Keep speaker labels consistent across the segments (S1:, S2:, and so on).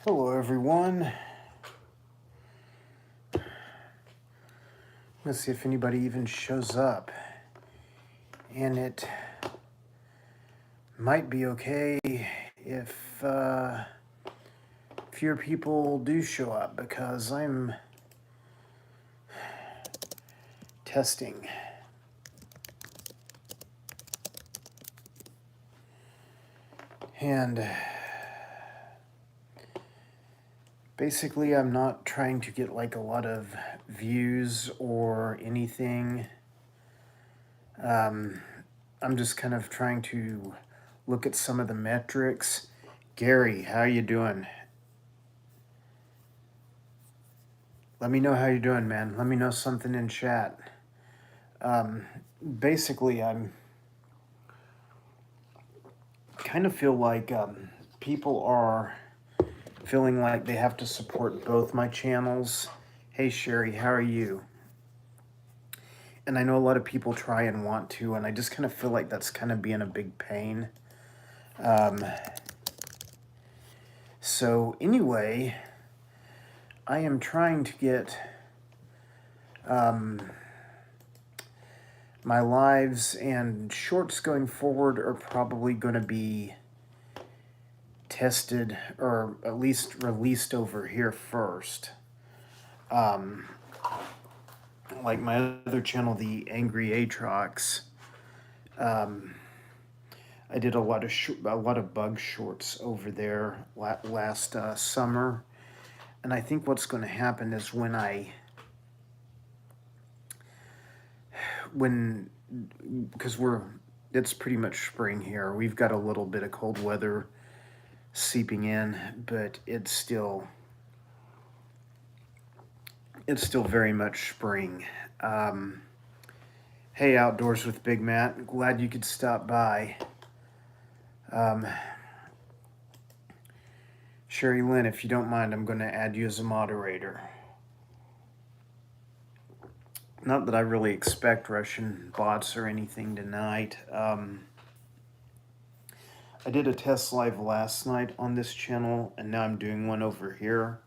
S1: Hello everyone. Let's see if anybody even shows up. And it might be okay if fewer people do show up because I'm testing. And basically I'm not trying to get like a lot of views or anything. I'm just kind of trying to look at some of the metrics. Gary, how you doing? Let me know how you're doing, man. Let me know something in chat. Basically, I'm kind of feel like people are feeling like they have to support both my channels. Hey, Sherry, how are you? And I know a lot of people try and want to, and I just kind of feel like that's kind of being a big pain. So anyway, I am trying to get my lives and shorts going forward are probably going to be tested or at least released over here first. Like my other channel, the Angry Atrox, I did a lot of bug shorts over there last summer, and I think what's going to happen is because it's pretty much spring here. We've got a little bit of cold weather seeping in, but it's still very much spring. Hey, Outdoors with Big Matt, glad you could stop by. Sherry Lynn, if you don't mind, I'm going to add you as a moderator. Not that I really expect Russian bots or anything tonight. I did a test live last night on this channel, and now I'm doing one over here.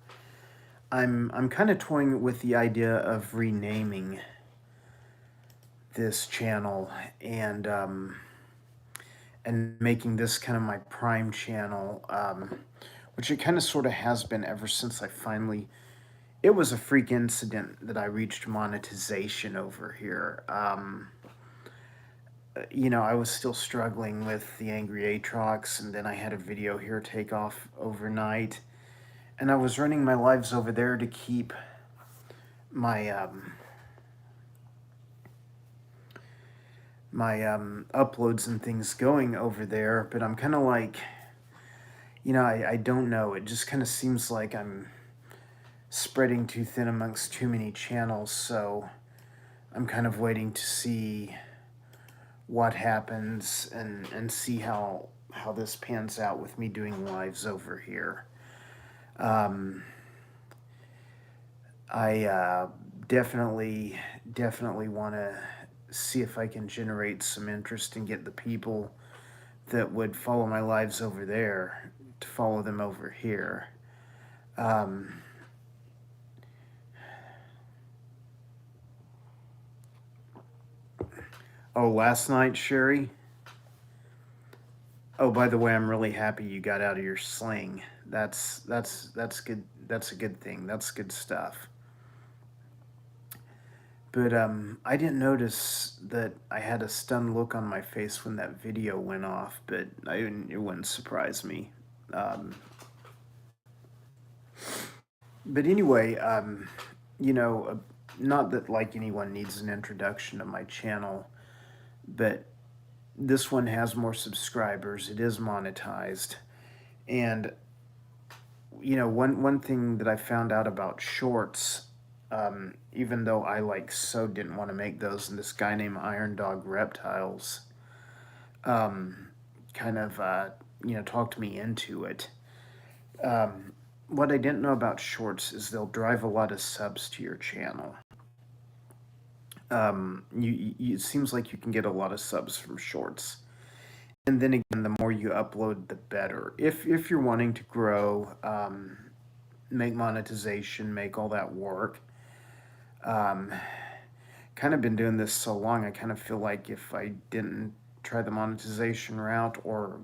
S1: I'm kind of toying with the idea of renaming this channel and making this kind of my prime channel, which it kind of sort of has been ever since I finally. It was a freak incident that I reached monetization over here. I was still struggling with the Angry Atrox, and then I had a video here take off overnight. And I was running my lives over there to keep my uploads and things going over there, but I'm kind of like, I don't know. It just kind of seems like I'm spreading too thin amongst too many channels, so I'm kind of waiting to see what happens and see how this pans out with me doing lives over here. I definitely want to see if I can generate some interest and get the people that would follow my lives over there to follow them over here. Oh, last night, Sherry? Oh, by the way, I'm really happy you got out of your sling. That's good. That's a good thing. That's good stuff. But I didn't notice that I had a stunned look on my face when that video went off, but it wouldn't surprise me. But anyway, not that like anyone needs an introduction to my channel, but this one has more subscribers. It is monetized. And, one thing that I found out about shorts, even though I didn't want to make those, and this guy named Iron Dog Reptiles kind of, talked me into it. What I didn't know about shorts is they'll drive a lot of subs to your channel. It seems like you can get a lot of subs from shorts. And then again, the more you upload, the better. If you're wanting to grow, make monetization, make all that work. Um, Kind of been doing this so long, I kind of feel like if I didn't try the monetization route or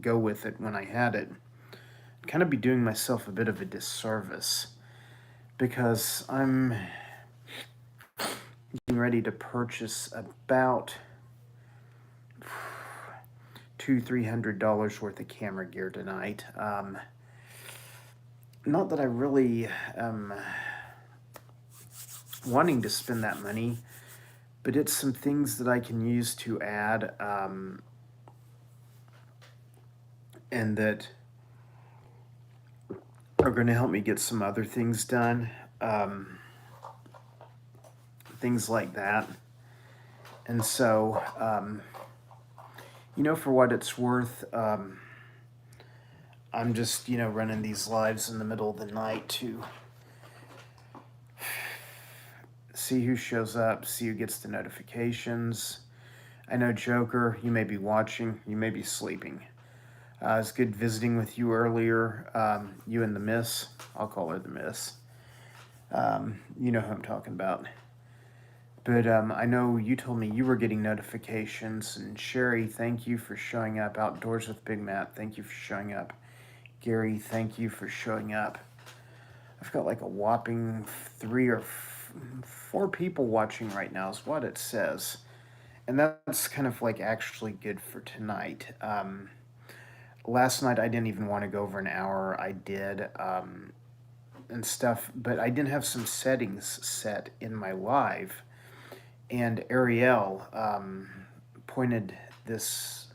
S1: go with it when I had it, I'd kind of be doing myself a bit of a disservice because I'm getting ready to purchase about $200-300 worth of camera gear tonight. Not that I really am wanting to spend that money, but it's some things that I can use to add, and that are going to help me get some other things done. Um, Things like that. And so, for what it's worth, I'm just, running these lives in the middle of the night to see who shows up, see who gets the notifications. I know, Joker, you may be watching, you may be sleeping. It's good visiting with you earlier. You and the Miss, I'll call her the Miss. You know who I'm talking about. But I know you told me you were getting notifications. And Sherry, thank you for showing up. Outdoors with Big Matt, thank you for showing up. Gary, thank you for showing up. I've got like a whopping 3 or 4 people watching right now is what it says. And that's kind of like actually good for tonight. Last night I didn't even want to go over an hour. I did, and stuff, but I didn't have some settings set in my live. And Ariel pointed this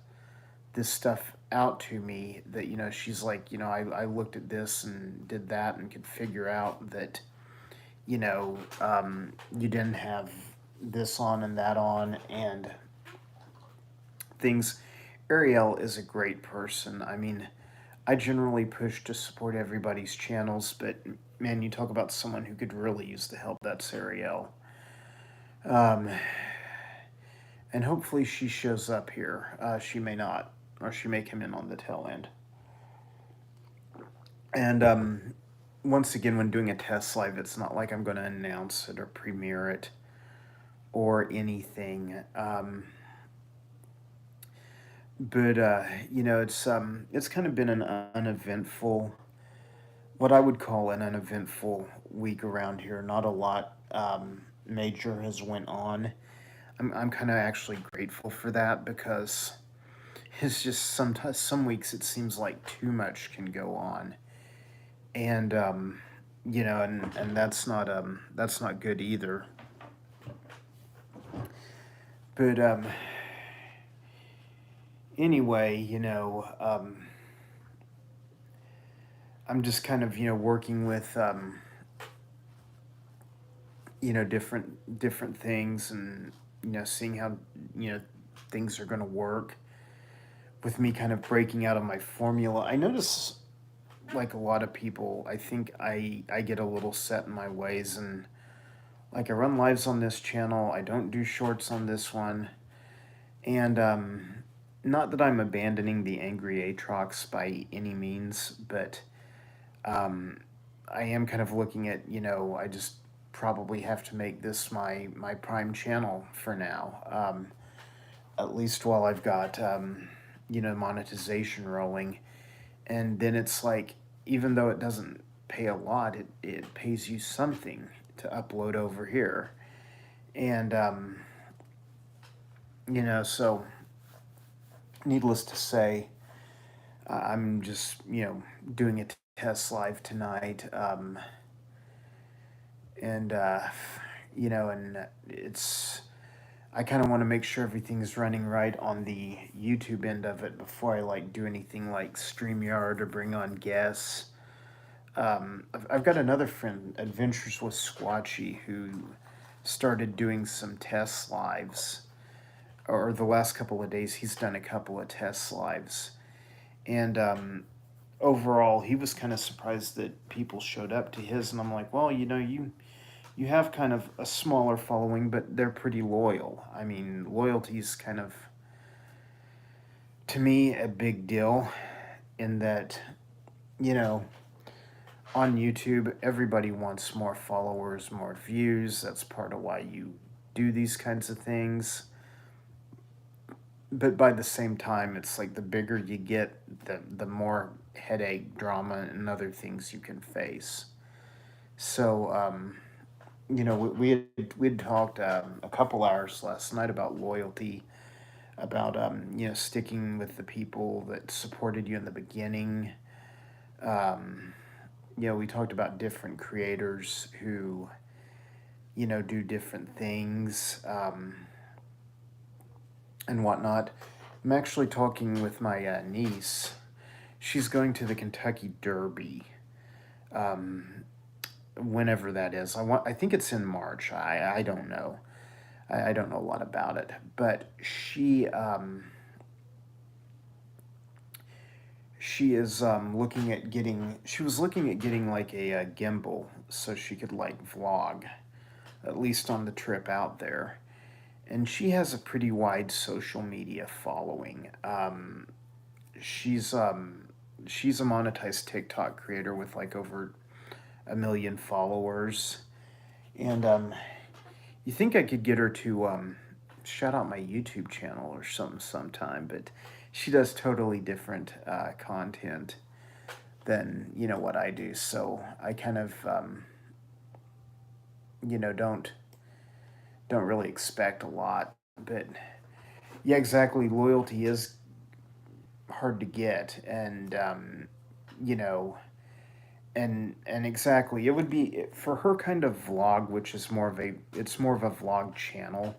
S1: stuff out to me that, she's like, I looked at this and did that and could figure out that, you didn't have this on and that on and things. Ariel is a great person. I mean, I generally push to support everybody's channels, but man, you talk about someone who could really use the help. That's Ariel. Um, and hopefully she shows up here. She may not, or she may come in on the tail end. And once again, when doing a test live, it's not like I'm going to announce it or premiere it or anything. But it's kind of been an uneventful, what I would call an uneventful week around here. Not a lot major has went on. I'm kind of actually grateful for that because it's just sometimes some weeks it seems like too much can go on, and and that's not good either. But anyway, I'm just kind of working with different things, and seeing how things are going to work with me kind of breaking out of my formula. I notice, like a lot of people, I think I get a little set in my ways, and like I run lives on this channel, I don't do shorts on this one, and not that I'm abandoning the Angry Aatrox by any means, but I am kind of looking at, I just probably have to make this my prime channel for now, at least while I've got monetization rolling. And then it's like, even though it doesn't pay a lot, it pays you something to upload over here. And so needless to say, I'm just doing a test live tonight, and and it's, I kind of want to make sure everything's running right on the YouTube end of it before I like do anything like StreamYard or bring on guests. I've got another friend, Adventures with Squatchy, who started doing some test lives, or the last couple of days he's done a couple of test lives, and overall he was kind of surprised that people showed up to his, and I'm like, well, you have kind of a smaller following, but they're pretty loyal. I mean, loyalty's kind of, to me, a big deal, in that, you know, on YouTube, everybody wants more followers, more views. That's part of why you do these kinds of things. But by the same time, it's like the bigger you get, the more headache, drama, and other things you can face. So, we'd talked a couple hours last night about loyalty, about sticking with the people that supported you in the beginning. Um, we talked about different creators who do different things, and whatnot. I'm actually talking with my niece. She's going to the Kentucky Derby, um, whenever that is. I think it's in March. I don't know. I don't know a lot about it, but she is looking at getting. She was looking at getting like a gimbal so she could like vlog, at least on the trip out there. And she has a pretty wide social media following. She's she's a monetized TikTok creator with like over 1 million followers, and you think I could get her to shout out my YouTube channel or something sometime, but she does totally different content than what I do. So I kind of you know don't really expect a lot, but yeah, exactly. Loyalty is hard to get, and you know, and exactly, it would be for her kind of vlog, which is more of a vlog channel.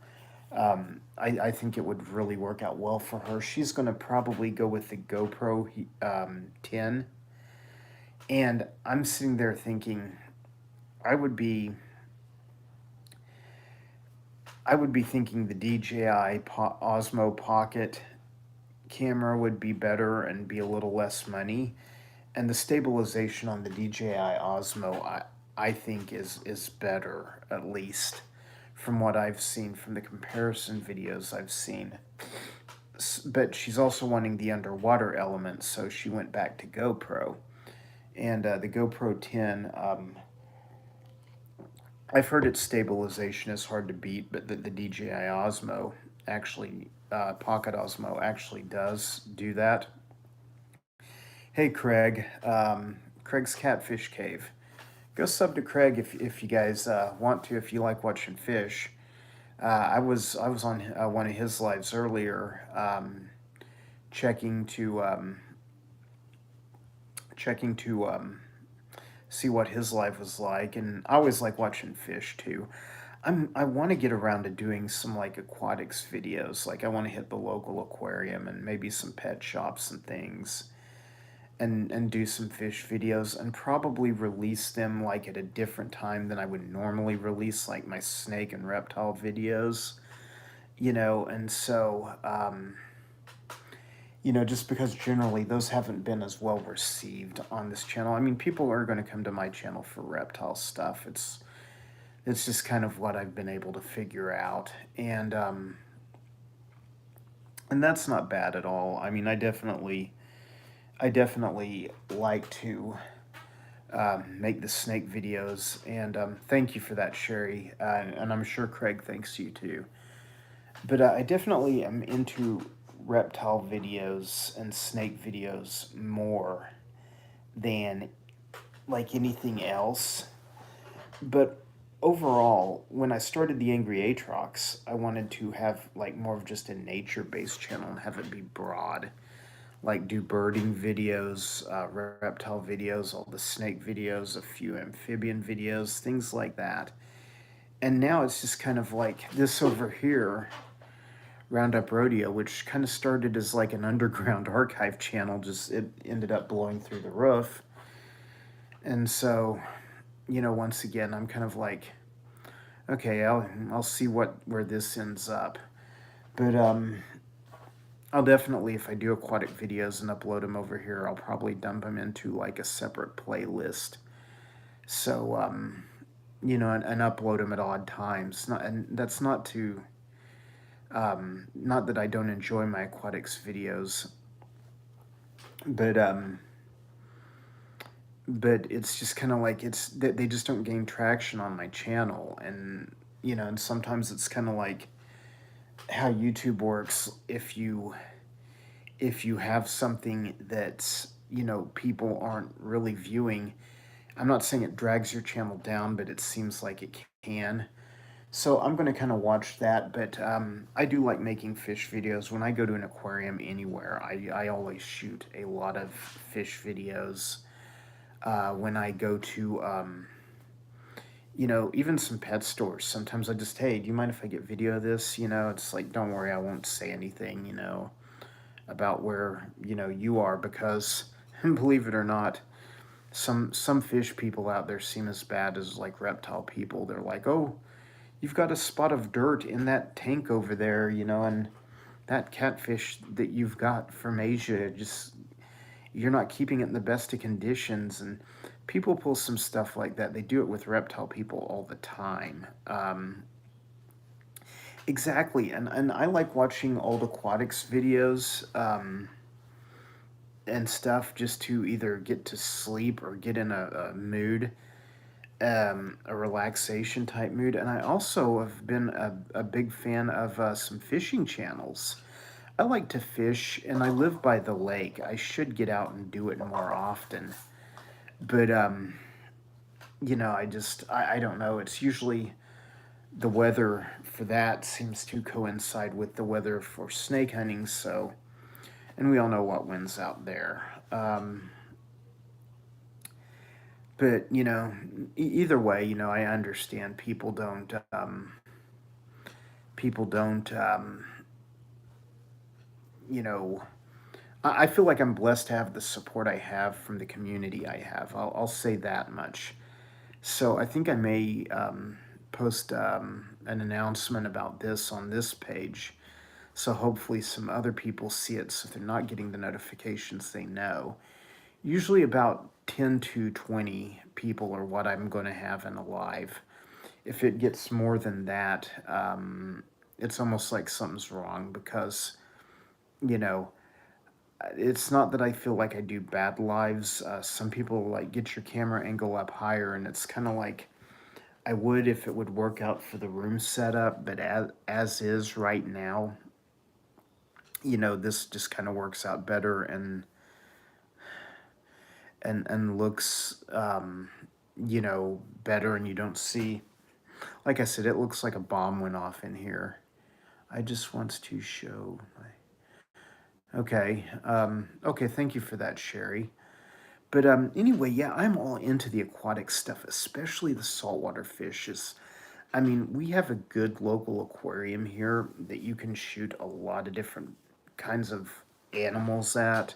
S1: I think it would really work out well for her. She's going to probably go with the GoPro 10, and I'm sitting there thinking I would be I would be thinking the DJI Osmo Pocket camera would be better and be a little less money, and the stabilization on the DJI Osmo I think is better, at least from what I've seen from the comparison videos I've seen. But she's also wanting the underwater element, so she went back to GoPro. And the GoPro 10, I've heard its stabilization is hard to beat, but the DJI Osmo actually, Pocket Osmo actually does do that. Hey, Craig. Craig's Catfish Cave. Go sub to Craig if you guys want to, if you like watching fish. I was on one of his lives earlier, checking to see what his life was like, and I always like watching fish too. I want to get around to doing some like aquatics videos. Like I want to hit the local aquarium and maybe some pet shops and things, and do some fish videos, and probably release them like at a different time than I would normally release like my snake and reptile videos. And so just because generally those haven't been as well received on this channel. I mean, people are going to come to my channel for reptile stuff. It's just kind of what I've been able to figure out, and that's not bad at all. I mean, I definitely like to make the snake videos, and thank you for that, Sherry, and I'm sure Craig thanks you too. But I definitely am into reptile videos and snake videos more than like anything else. But overall, when I started the Angry Atrox, I wanted to have like more of just a nature-based channel and have it be broad. Like do birding videos, reptile videos, all the snake videos, a few amphibian videos, things like that. And now it's just kind of like this over here, Roundup Rodeo, which kind of started as like an underground archive channel, just it ended up blowing through the roof. And so, once again, I'm kind of like, okay, I'll see where this ends up. But I'll definitely, if I do aquatic videos and upload them over here, I'll probably dump them into like a separate playlist. So and upload them at odd times. And that's not that I don't enjoy my aquatics videos, but but it's just kind of like it's that they just don't gain traction on my channel. And and sometimes it's kind of like how YouTube works. If you have something that's people aren't really viewing, I'm not saying it drags your channel down, but it seems like it can. So I'm going to kind of watch that. But I do like making fish videos. When I go to an aquarium anywhere, I always shoot a lot of fish videos. When I go to even some pet stores, sometimes I just, hey, do you mind if I get video of this? It's like, don't worry, I won't say anything, about where, you are, because believe it or not, some fish people out there seem as bad as like reptile people. They're like, oh, you've got a spot of dirt in that tank over there, and that catfish that you've got from Asia, just you're not keeping it in the best of conditions. And people pull some stuff like that. They do it with reptile people all the time. Exactly, and I like watching old aquatics videos and stuff just to either get to sleep or get in a mood, a relaxation type mood. And I also have been a big fan of some fishing channels. I like to fish, and I live by the lake. I should get out and do it more often. But I don't know. It's usually the weather for that seems to coincide with the weather for snake hunting. So, and we all know what wins out there. But either way, I understand people don't. You know, I feel like I'm blessed to have the support I have from the community I have. I'll say that much. So I think I may post an announcement about this on this page. So hopefully some other people see it, so if they're not getting the notifications, they know. Usually about 10 to 20 people are what I'm going to have in a live. If it gets more than that, it's almost like something's wrong, because, you know, it's not that I feel like I do bad lives. Some people like get your camera angle up higher, and it's kind of like I would if it would work out for the room setup, but as is right now, this just kind of works out better and looks better, and you don't see, like I said, it looks like a bomb went off in here. I just want to show my okay, thank you for that, Sherry. But anyway, yeah, I'm all into the aquatic stuff, especially the saltwater fishes. I mean, we have a good local aquarium here that you can shoot a lot of different kinds of animals at,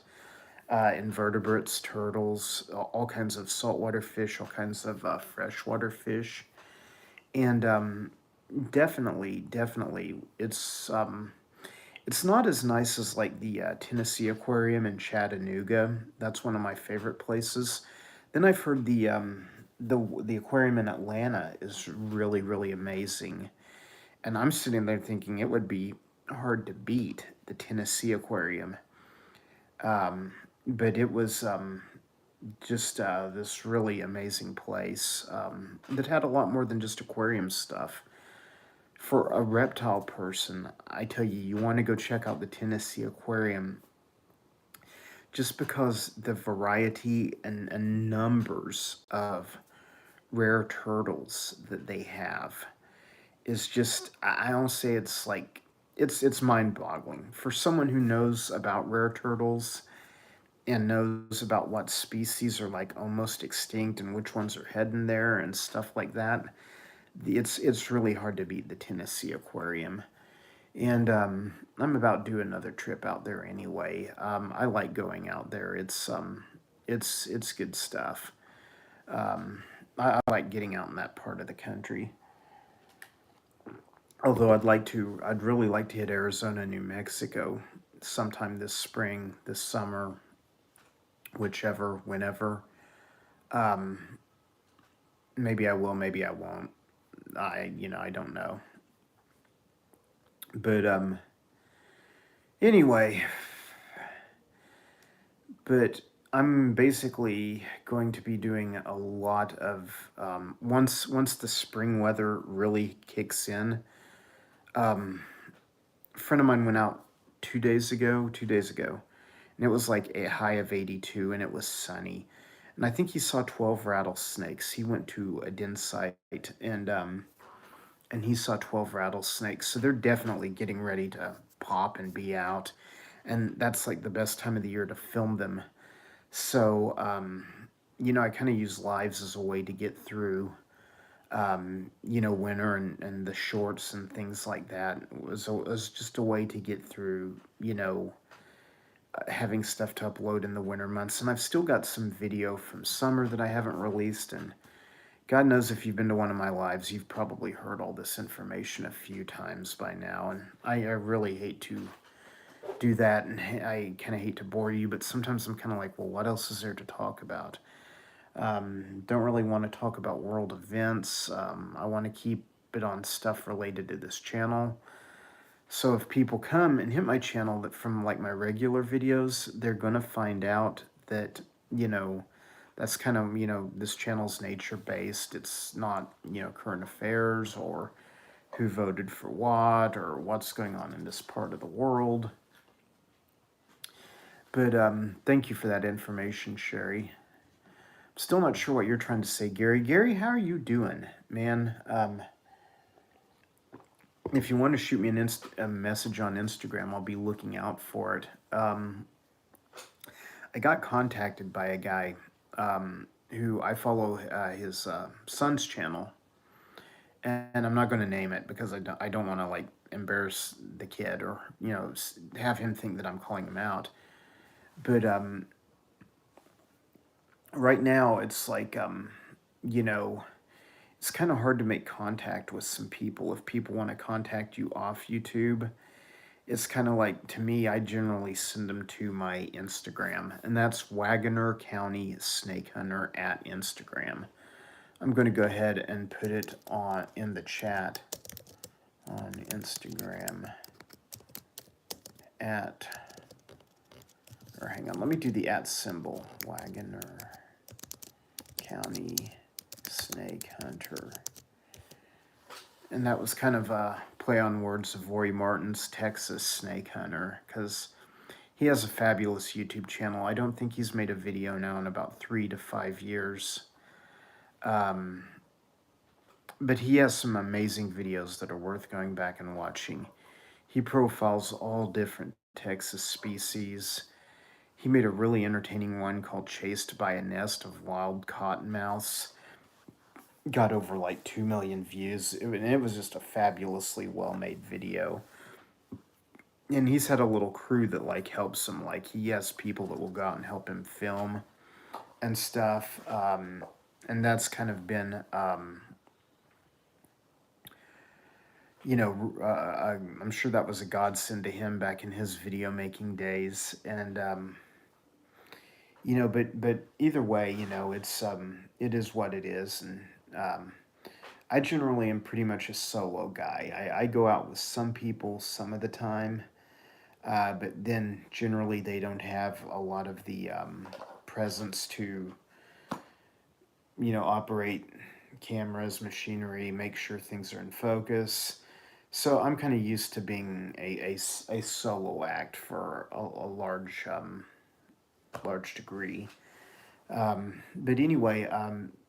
S1: invertebrates, turtles, all kinds of saltwater fish, all kinds of freshwater fish. And definitely, it's not as nice as like the Tennessee Aquarium in Chattanooga. That's one of my favorite places. Then I've heard the aquarium in Atlanta is really amazing, and I'm sitting there thinking it would be hard to beat the Tennessee Aquarium. But it was just this really amazing place that had a lot more than just aquarium stuff. For a reptile person, I tell you, you want to go check out the Tennessee Aquarium, just because the variety and numbers of rare turtles that they have is just, I don't say it's like, it's mind-boggling for someone who knows about rare turtles and knows about what species are like almost extinct and which ones are heading there and stuff like that. It's really hard to beat the Tennessee Aquarium. And I'm about due another trip out there anyway. I like going out there. It's good stuff. I like getting out in that part of the country. Although I'd really like to hit Arizona, New Mexico sometime this spring, this summer, whichever, whenever. Um, Maybe I will, maybe I won't. I don't know. But anyway, but I'm basically going to be doing a lot of once the spring weather really kicks in. Um, a friend of mine went out 2 days ago, and it was like a high of 82, and it was sunny. And I think he saw 12 rattlesnakes. He went to a den site, and he saw 12 rattlesnakes. So they're definitely getting ready to pop and be out. And that's like the best time of the year to film them. So, I kind of use lives as a way to get through, winter and the shorts and things like that. It was just a way to get through, having stuff to upload in the winter months. And I've still got some video from summer that I haven't released. And God knows if you've been to one of my lives, you've probably heard all this information a few times by now. And I really hate to do that, and I kind of hate to bore you, but sometimes I'm kind of like, well, what else is there to talk about? Don't really want to talk about world events. I want to keep it on stuff related to this channel. So if people come and hit my channel that from like my regular videos, they're gonna find out that, you know, that's kind of, this channel's nature based. It's not, current affairs or who voted for what or what's going on in this part of the world. But thank you for that information, Sherry. I'm still not sure what you're trying to say, Gary. Gary, how are you doing, man? If you want to shoot me a message on Instagram, I'll be looking out for it. I got contacted by a guy who I follow his son's channel, and I'm not going to name it because I don't want to like embarrass the kid or have him think that I'm calling him out. But right now it's like you know it's kind of hard to make contact with some people if people want to contact you off YouTube. It's kind of like, to me, I generally send them to my Instagram, and that's Wagoner County Snake Hunter at Instagram. I'm going to go ahead and put it on in the chat on Instagram at, or hang on, let me do the at symbol, Wagoner County Snake Hunter. And that was kind of a play on words of Rory Martin's Texas Snake Hunter, because he has a fabulous YouTube channel. I don't think he's made a video now in about 3 to 5 years. But he has some amazing videos that are worth going back and watching. He profiles all different Texas species. He made a really entertaining one called Chased by a Nest of Wild Cottonmouths. Got over like 2 million views. It was just a fabulously well-made video. And he's had a little crew that like helps him. Like he has people that will go out and help him film and stuff. And that's kind of been, I'm sure that was a godsend to him back in his video making days. And but either way, it is what it is. And I generally am pretty much a solo guy. I go out with some people some of the time. But then generally they don't have a lot of the presence to, operate cameras, machinery, make sure things are in focus. So I'm kind of used to being a solo act for a large degree. But anyway,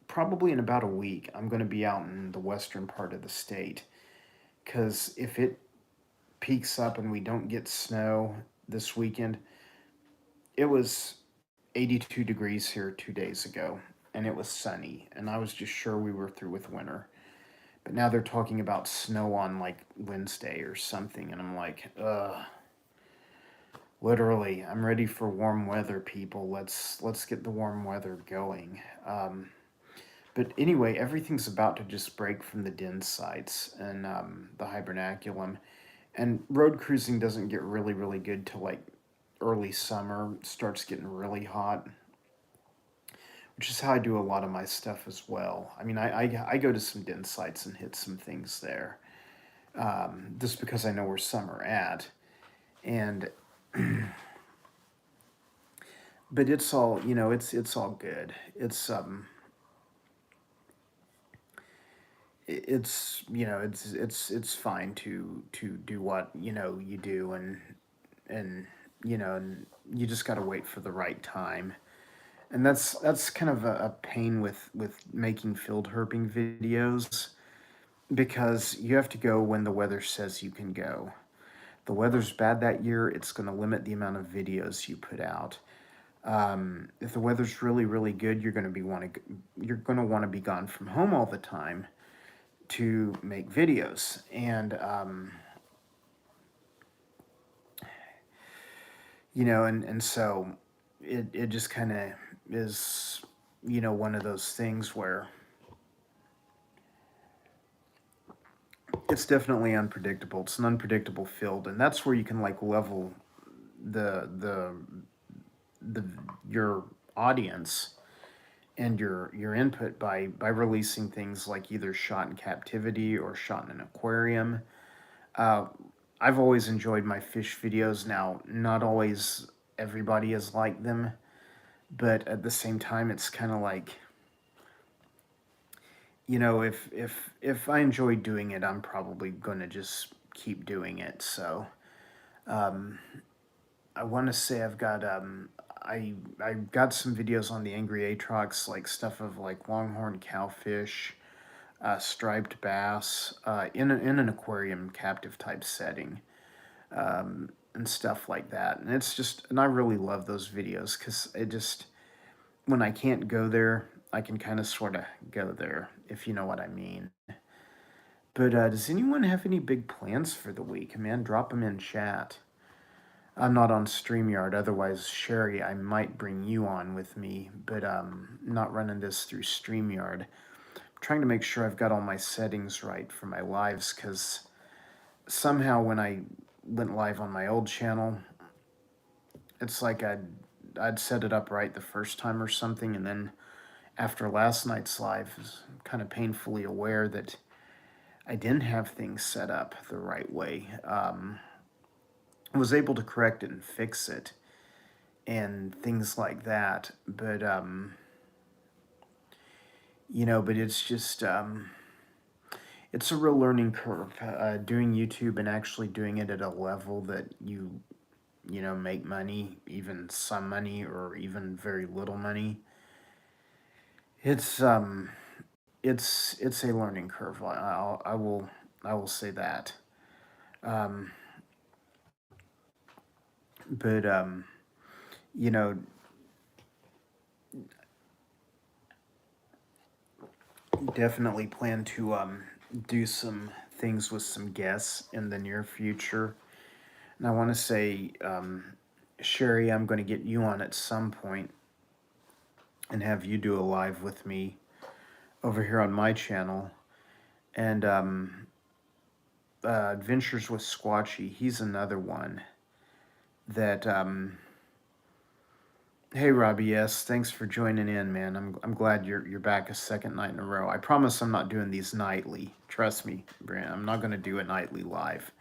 S1: probably in about a week, I'm going to be out in the western part of the state. Because if it peaks up and we don't get snow this weekend, it was 82 degrees here 2 days ago, and it was sunny, and I was just sure we were through with winter. But now they're talking about snow on like Wednesday or something, and I'm like, ugh. Literally, I'm ready for warm weather, people. Let's get the warm weather going. But anyway, everything's about to just break from the den sites and the hibernaculum, and road cruising doesn't get really really good till like early summer. It starts getting really hot, which is how I do a lot of my stuff as well. I mean, I go to some den sites and hit some things there, just because I know where some are at. And but it's all, you know, it's all good. It's, you know, it's fine to do what, you know, you do, and you know, and you just got to wait for the right time. And that's kind of a pain with making field herping videos, because you have to go when the weather says you can go. The weather's bad that year, it's going to limit the amount of videos you put out. If the weather's really really good, you're going to want to be gone from home all the time to make videos. And you know, and so it just kind of is, you know, one of those things where it's definitely unpredictable. It's an unpredictable field, and that's where you can like level the the the your audience and your input by releasing things like either shot in captivity or shot in an aquarium. Uh, I've always enjoyed my fish videos. Now, not always everybody has liked them, but at the same time, it's kind of like, you know, if I enjoy doing it, I'm probably gonna just keep doing it. So, um, I want to say I got some videos on the Angry Atrox, like stuff of like longhorn cowfish, striped bass, in an aquarium captive type setting, and stuff like that. And it's just, and I really love those videos because it just, when I can't go there, I can kind of sort of go there, if you know what I mean. But does anyone have any big plans for the week? Man, drop them in chat. I'm not on StreamYard, otherwise, Sherry, I might bring you on with me, but not running this through StreamYard. I'm trying to make sure I've got all my settings right for my lives, because somehow when I went live on my old channel, it's like I'd set it up right the first time or something, and then after last night's live, I was kind of painfully aware that I didn't have things set up the right way. I was able to correct it and fix it and things like that, but you know, but it's just it's a real learning curve, doing YouTube and actually doing it at a level that you know, make money, even some money or even very little money. It's it's a learning curve. I will say that. Um, but you know, definitely plan to do some things with some guests in the near future. And I want to say, Sherry, I'm going to get you on at some point and have you do a live with me over here on my channel. And Adventures with Squatchy, he's another one that. Hey Robbie, yes, thanks for joining in, man. I'm glad you're back a second night in a row. I promise I'm not doing these nightly. Trust me, Brand. I'm not gonna do it nightly live.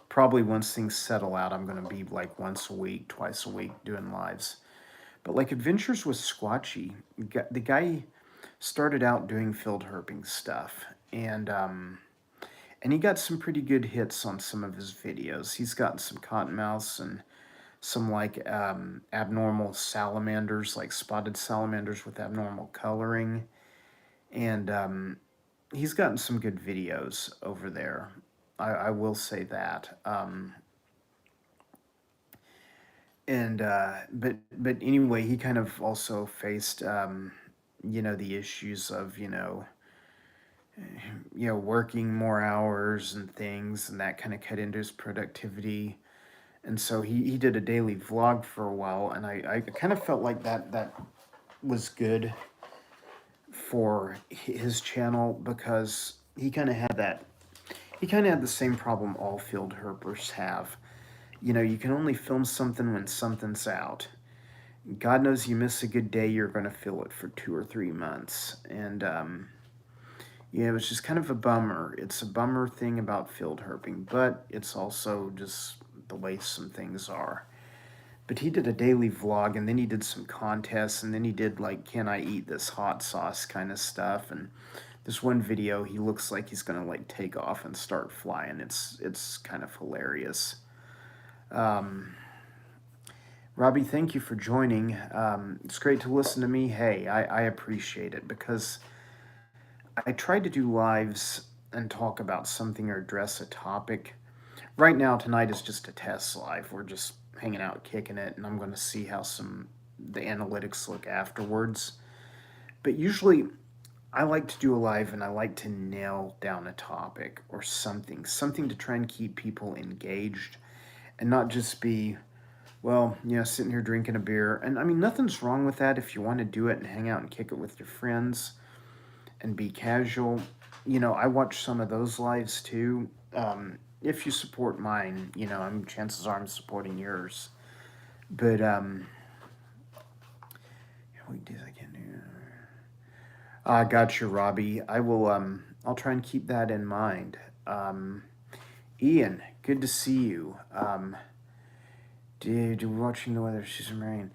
S1: Probably once things settle out, I'm gonna be like once a week, twice a week doing lives. But like Adventures with Squatchy, the guy started out doing field herping stuff, and he got some pretty good hits on some of his videos. He's gotten some cottonmouths and some like abnormal salamanders, like spotted salamanders with abnormal coloring, and he's gotten some good videos over there. I will say that. And but anyway, he kind of also faced you know, the issues of, you know, working more hours and things, and that kind of cut into his productivity. And so he did a daily vlog for a while, and I kind of felt like that was good for his channel, because he kind of had the same problem all field herpers have. You know, you can only film something when something's out. God knows you miss a good day, you're going to feel it for 2 or 3 months. And yeah, it was just kind of a bummer. It's a bummer thing about field herping, but it's also just the way some things are. but he did a daily vlog, and then he did some contests, and then he did like, can I eat this hot sauce kind of stuff. And this one video, he looks like he's gonna like take off and start flying. It's kind of hilarious. Um, Robbie, thank you for joining. It's great to listen to me. Hey, I appreciate it, because I try to do lives and talk about something or address a topic. Right now, tonight is just a test live. We're just hanging out, kicking it, and I'm going to see how the analytics look afterwards. But usually, I like to do a live, and I like to nail down a topic or something to try and keep people engaged, and not just be, well, sitting here drinking a beer. And I mean, nothing's wrong with that if you want to do it and hang out and kick it with your friends and be casual. I watch some of those lives too. If you support mine, chances are I'm supporting yours. But weekdays I can't do. I got you, Robbie. I will. I'll try and keep that in mind. Ian, good to see you. Dude, we're watching the weather. She's in rain.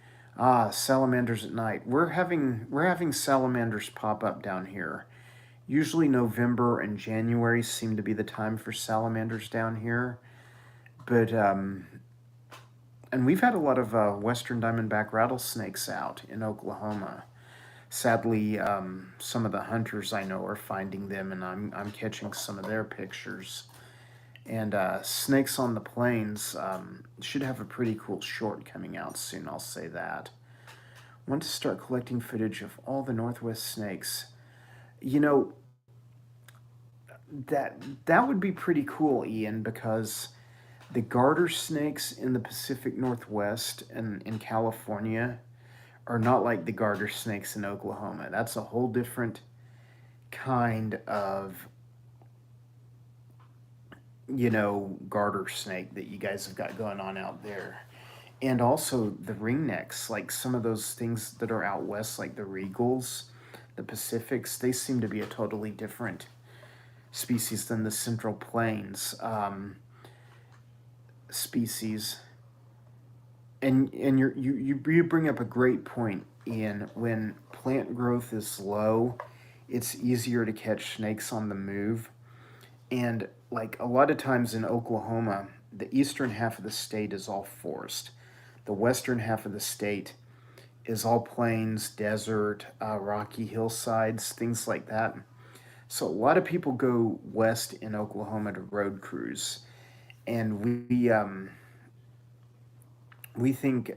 S1: Salamanders at night. We're having salamanders pop up down here. Usually November and January seem to be the time for salamanders down here. But and we've had a lot of western diamondback rattlesnakes out in Oklahoma. Sadly, some of the hunters I know are finding them, and I'm catching some of their pictures. And Snakes on the Plains should have a pretty cool short coming out soon, I'll say that. Want to start collecting footage of all the Northwest snakes. That would be pretty cool, Ian, because the garter snakes in the Pacific Northwest and in California are not like the garter snakes in Oklahoma. That's a whole different kind of garter snake that you guys have got going on out there. And also the ringnecks, like some of those things that are out west, like the Regals, the Pacifics, they seem to be a totally different species than the Central Plains species. And you bring up a great point, Ian. When plant growth is low, it's easier to catch snakes on the move. And like a lot of times in Oklahoma, the eastern half of the state is all forest. The western half of the state is all plains, desert, rocky hillsides, things like that. So a lot of people go west in Oklahoma to road cruise, and we think.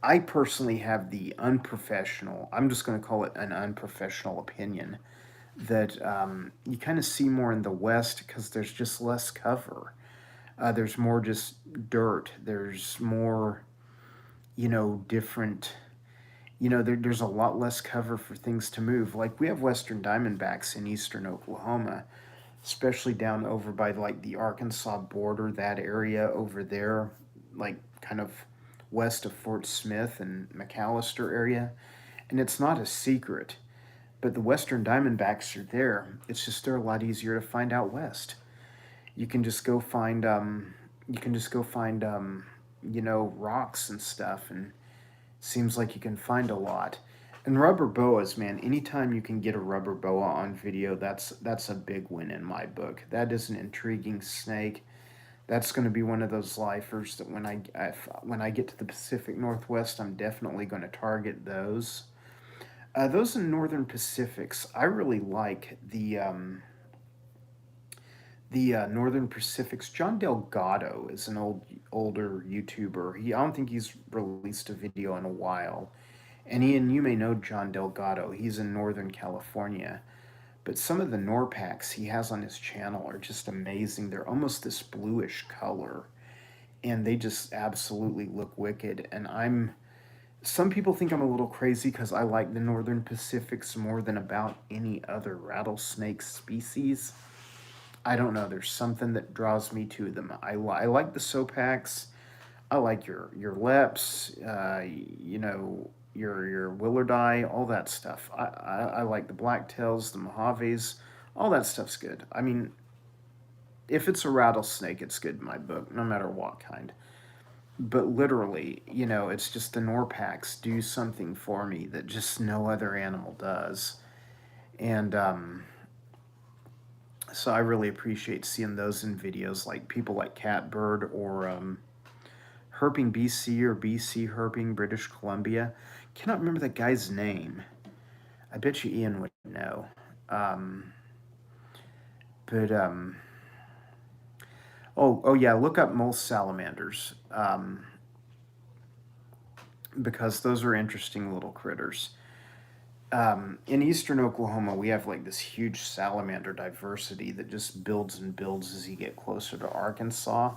S1: I personally have the unprofessional. I'm just going to call it an unprofessional opinion that you kind of see more in the West because there's just less cover. There's more just dirt. There's more, different. There's a lot less cover for things to move. Like we have western diamondbacks in eastern Oklahoma, especially down over by like the Arkansas border, that area over there, like kind of west of Fort Smith and McAllister area. And it's not a secret, but the western diamondbacks are there. It's just they're a lot easier to find out west. You can just go find rocks and stuff, and seems like you can find a lot. And rubber boas, man, anytime you can get a rubber boa on video, that's a big win in my book. That is an intriguing snake. That's going to be one of those lifers that when I get to the Pacific Northwest, I'm definitely going to target those. Those in Northern Pacifics, I really like the Northern Pacifics. John Delgado is an older YouTuber. I don't think he's released a video in a while. And Ian, you may know John Delgado. He's in Northern California. But some of the Norpaks he has on his channel are just amazing. They're almost this bluish color, and they just absolutely look wicked. And some people think I'm a little crazy because I like the Northern Pacifics more than about any other rattlesnake species. I don't know. There's something that draws me to them. I like the Sopaks. I like your Leps. Your Willardi, all that stuff. I like the Blacktails, the Mojaves. All that stuff's good. I mean, if it's a rattlesnake, it's good in my book, no matter what kind. but literally, it's just the Norpax do something for me that just no other animal does. And so I really appreciate seeing those in videos, like people like Catbird or Herping BC or BC Herping British Columbia. Cannot remember that guy's name. I bet you Ian would know. Um, but oh yeah, look up mole salamanders, because those are interesting little critters. In eastern Oklahoma, we have like this huge salamander diversity that just builds and builds as you get closer to Arkansas.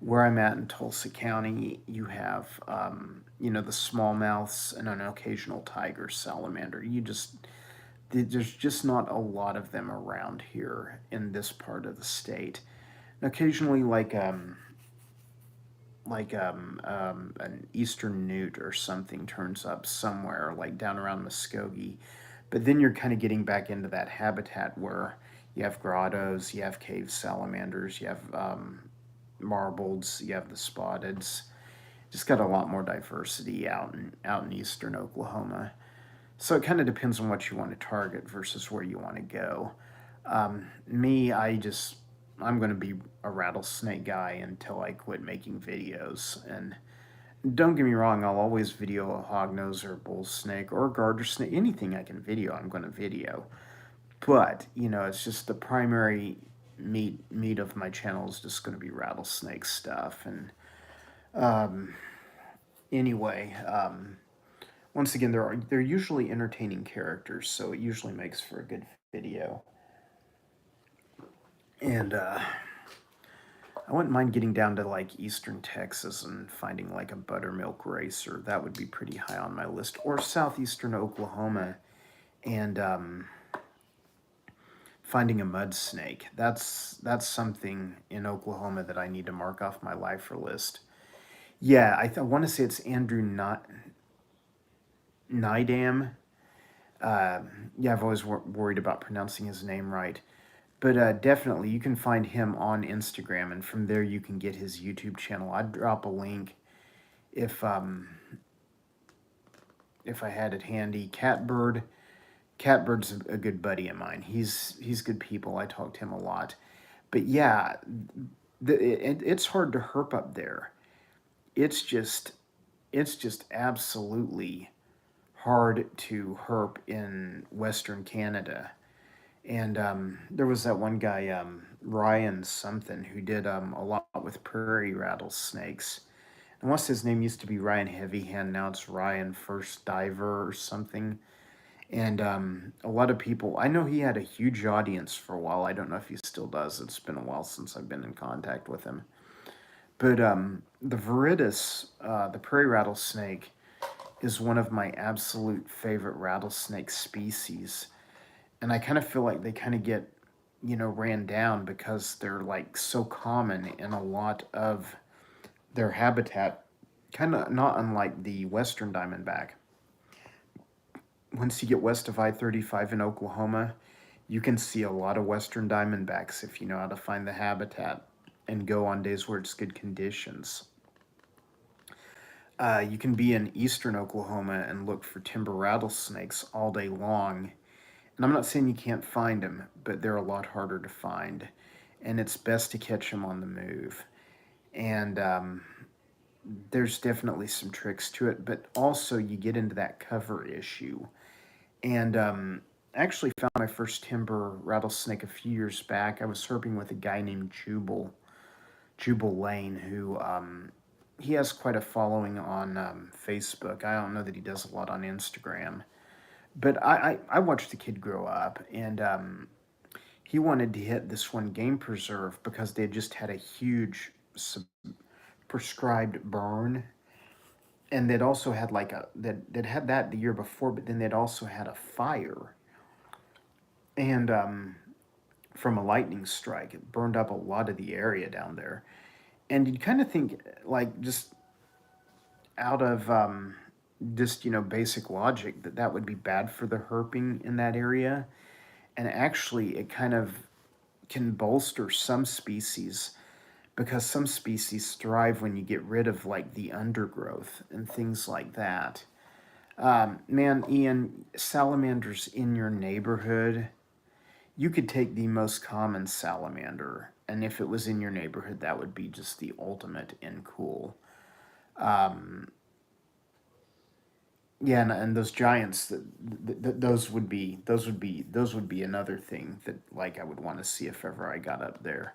S1: Where I'm at in Tulsa County, you have, the smallmouths and an occasional tiger salamander. There's just not a lot of them around here in this part of the state. And occasionally, an eastern newt or something turns up somewhere, like down around Muskogee. But then you're kind of getting back into that habitat where you have grottos, you have cave salamanders, you have marbleds, you have the spotteds. Just got a lot more diversity out in eastern Oklahoma. So it kind of depends on what you want to target versus where you want to go. Me, I'm going to be a rattlesnake guy until I quit making videos. And don't get me wrong, I'll always video a hognose or a bull snake or a garter snake. Anything I can video, I'm going to video. But it's just the primary meat of my channel is just going to be rattlesnake stuff. And um, anyway, once again, they're usually entertaining characters, so it usually makes for a good video. And I wouldn't mind getting down to like eastern Texas and finding like a buttermilk racer. That would be pretty high on my list. Or southeastern Oklahoma and finding a mud snake. That's something in Oklahoma that I need to mark off my lifer list. Yeah, I want to say it's Andrew Nydam. Uh, yeah, I've always worried about pronouncing his name right. But definitely, you can find him on Instagram, and from there you can get his YouTube channel. I'd drop a link if if I had it handy. Catbird's a good buddy of mine. He's good people. I talk to him a lot. But yeah, it's hard to herp up there. It's just it's just absolutely hard to herp in Western Canada. And there was that one guy, Ryan something, who did a lot with prairie rattlesnakes. And once his name used to be Ryan Heavyhand, now it's Ryan First Diver or something. And a lot of people, I know he had a huge audience for a while. I don't know if he still does. It's been a while since I've been in contact with him. But the viridis, the prairie rattlesnake, is one of my absolute favorite rattlesnake species. And I kind of feel like they kind of get, ran down because they're like so common in a lot of their habitat, kind of not unlike the western diamondback. Once you get west of I-35 in Oklahoma, you can see a lot of western diamondbacks if you know how to find the habitat and go on days where it's good conditions. You can be in eastern Oklahoma and look for timber rattlesnakes all day long. And I'm not saying you can't find them, but they're a lot harder to find. And it's best to catch them on the move. And there's definitely some tricks to it, but also you get into that cover issue. And I actually found my first timber rattlesnake a few years back. I was herping with a guy named Jubal Lane, who he has quite a following on Facebook. I don't know that he does a lot on Instagram, but I watched the kid grow up, and he wanted to hit this one game preserve because they had just had a huge prescribed burn, and they'd also had they'd had that the year before, but then they'd also had a fire, and from a lightning strike, it burned up a lot of the area down there, and you'd kind of think like just out of just basic logic that would be bad for the herping in that area, and actually it kind of can bolster some species because some species thrive when you get rid of like the undergrowth and things like that. Man, Ian, salamanders in your neighborhood, you could take the most common salamander, and if it was in your neighborhood, that would be just the ultimate in cool. Um, yeah, and those giants, those would be another thing that like I would want to see if ever I got up there.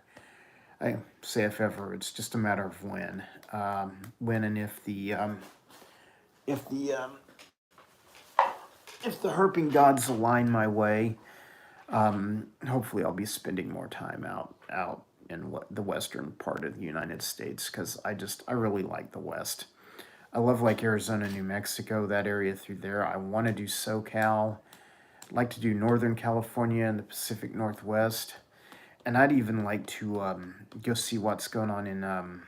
S1: I say if ever, it's just a matter of when and if the if the herping gods align my way. Hopefully, I'll be spending more time out in the western part of the United States because I really like the West. I love like Arizona, New Mexico, that area through there. I want to do SoCal. I'd like to do Northern California and the Pacific Northwest, and I'd even like to go see what's going on in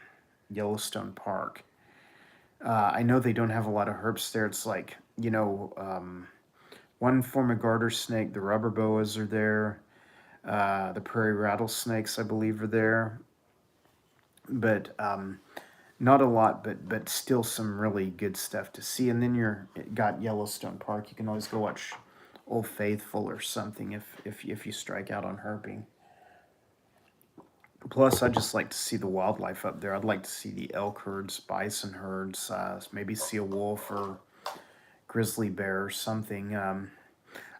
S1: Yellowstone Park. I know they don't have a lot of herps there. It's like one form of garter snake. The rubber boas are there. The prairie rattlesnakes, I believe, are there, but not a lot. But still some really good stuff to see. And then you're got Yellowstone Park. You can always go watch Old Faithful or something if you strike out on herping. Plus, I just like to see the wildlife up there. I'd like to see the elk herds, bison herds, maybe see a wolf or grizzly bear or something.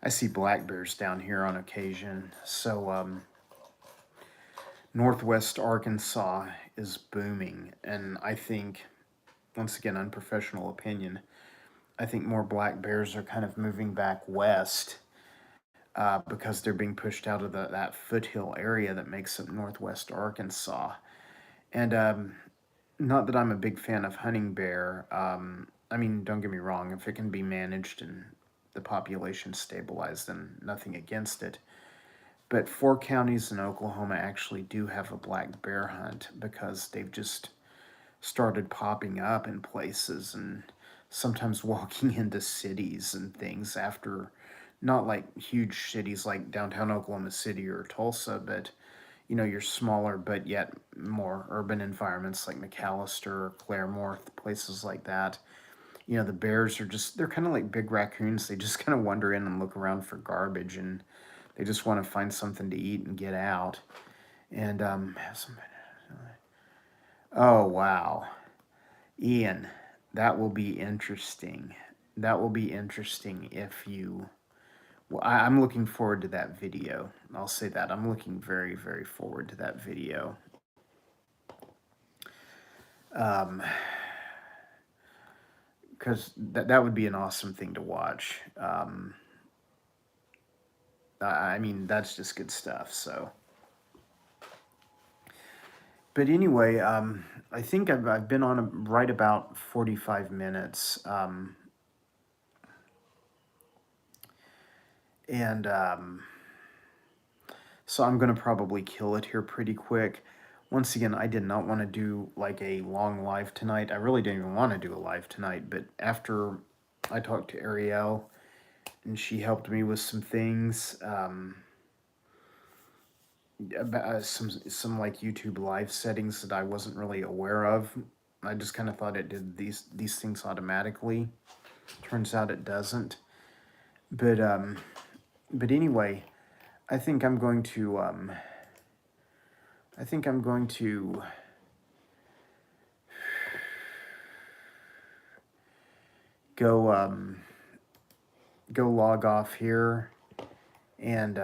S1: I see black bears down here on occasion. So Northwest Arkansas is booming, and I think, once again, unprofessional opinion, I think more black bears are kind of moving back west because they're being pushed out of that foothill area that makes up Northwest Arkansas. And not that I'm a big fan of hunting bear. I mean, don't get me wrong, if it can be managed and the population stabilized, then nothing against it. But 4 counties in Oklahoma actually do have a black bear hunt because they've just started popping up in places and sometimes walking into cities and things after not like huge cities like downtown Oklahoma City or Tulsa, but your smaller but yet more urban environments like McAllister or Claremore, places like that. The bears are they're kind of like big raccoons. They just kind of wander in and look around for garbage, and they just want to find something to eat and get out. And oh wow, Ian, that will be interesting. That will be interesting if you. Well, I'm looking forward to that video. I'll say that I'm looking very, very forward to that video. Um, because that would be an awesome thing to watch. I mean, that's just good stuff. So, but anyway, I think I've been on right about 45 minutes, and so I'm gonna probably kill it here pretty quick. Once again, I did not want to do like a long live tonight. I really didn't even want to do a live tonight, but after I talked to Ariel and she helped me with some things, about some like YouTube live settings that I wasn't really aware of. I just kind of thought it did these things automatically. Turns out it doesn't. But anyway, I think I'm going to I think I'm going to go go log off here and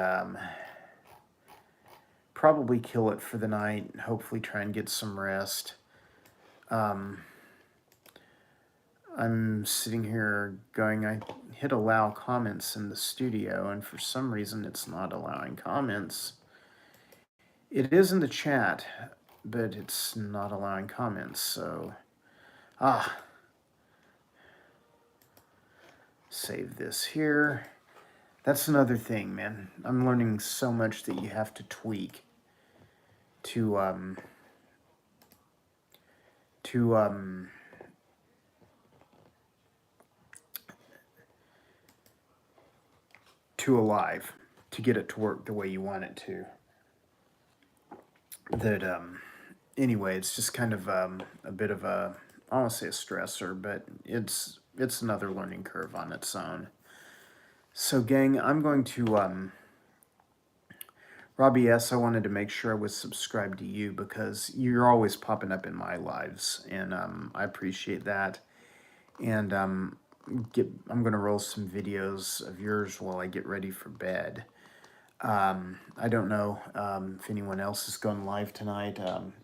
S1: probably kill it for the night and hopefully try and get some rest. I'm sitting here going, I hit allow comments in the studio, and for some reason it's not allowing comments. It is in the chat, but it's not allowing comments, so. Save this here. That's another thing, man. I'm learning so much that you have to tweak to Alive to get it to work the way you want it to. That anyway, it's just kind of a bit of a, I don't want to say a stressor, but it's another learning curve on its own. So, gang, I'm going to Robbie S. I wanted to make sure I was subscribed to you because you're always popping up in my lives, and I appreciate that. And I'm gonna roll some videos of yours while I get ready for bed. I don't know if anyone else is going live tonight.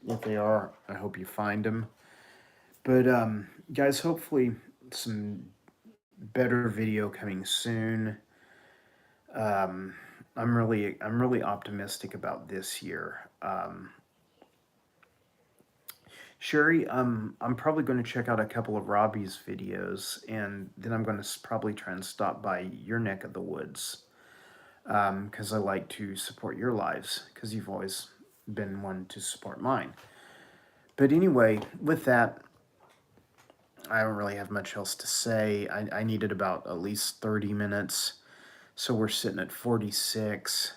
S1: If they are, I hope you find them. But guys, hopefully some better video coming soon. Um, I'm really optimistic about this year. Sherry, I'm probably going to check out a couple of Robbie's videos, and then I'm going to probably try and stop by your neck of the woods because I like to support your lives because you've always been one to support mine. But anyway, with that, I don't really have much else to say. I needed about at least 30 minutes, so we're sitting at 46.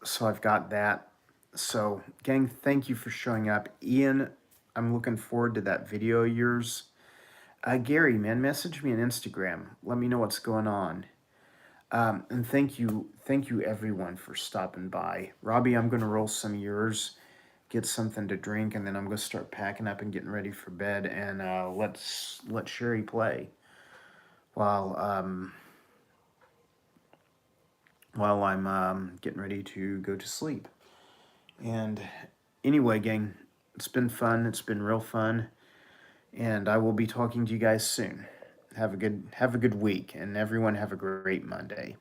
S1: So I've got that. So, gang, thank you for showing up. Ian, I'm looking forward to that video of yours. Gary, man, message me on Instagram. Let me know what's going on. And thank you everyone for stopping by. Robbie, I'm gonna roll some of yours, get something to drink, and then I'm gonna start packing up and getting ready for bed. And let Sherry play while I'm getting ready to go to sleep. And anyway, gang, it's been fun. It's been real fun, and I will be talking to you guys soon. Have a good week, and everyone have a great Monday.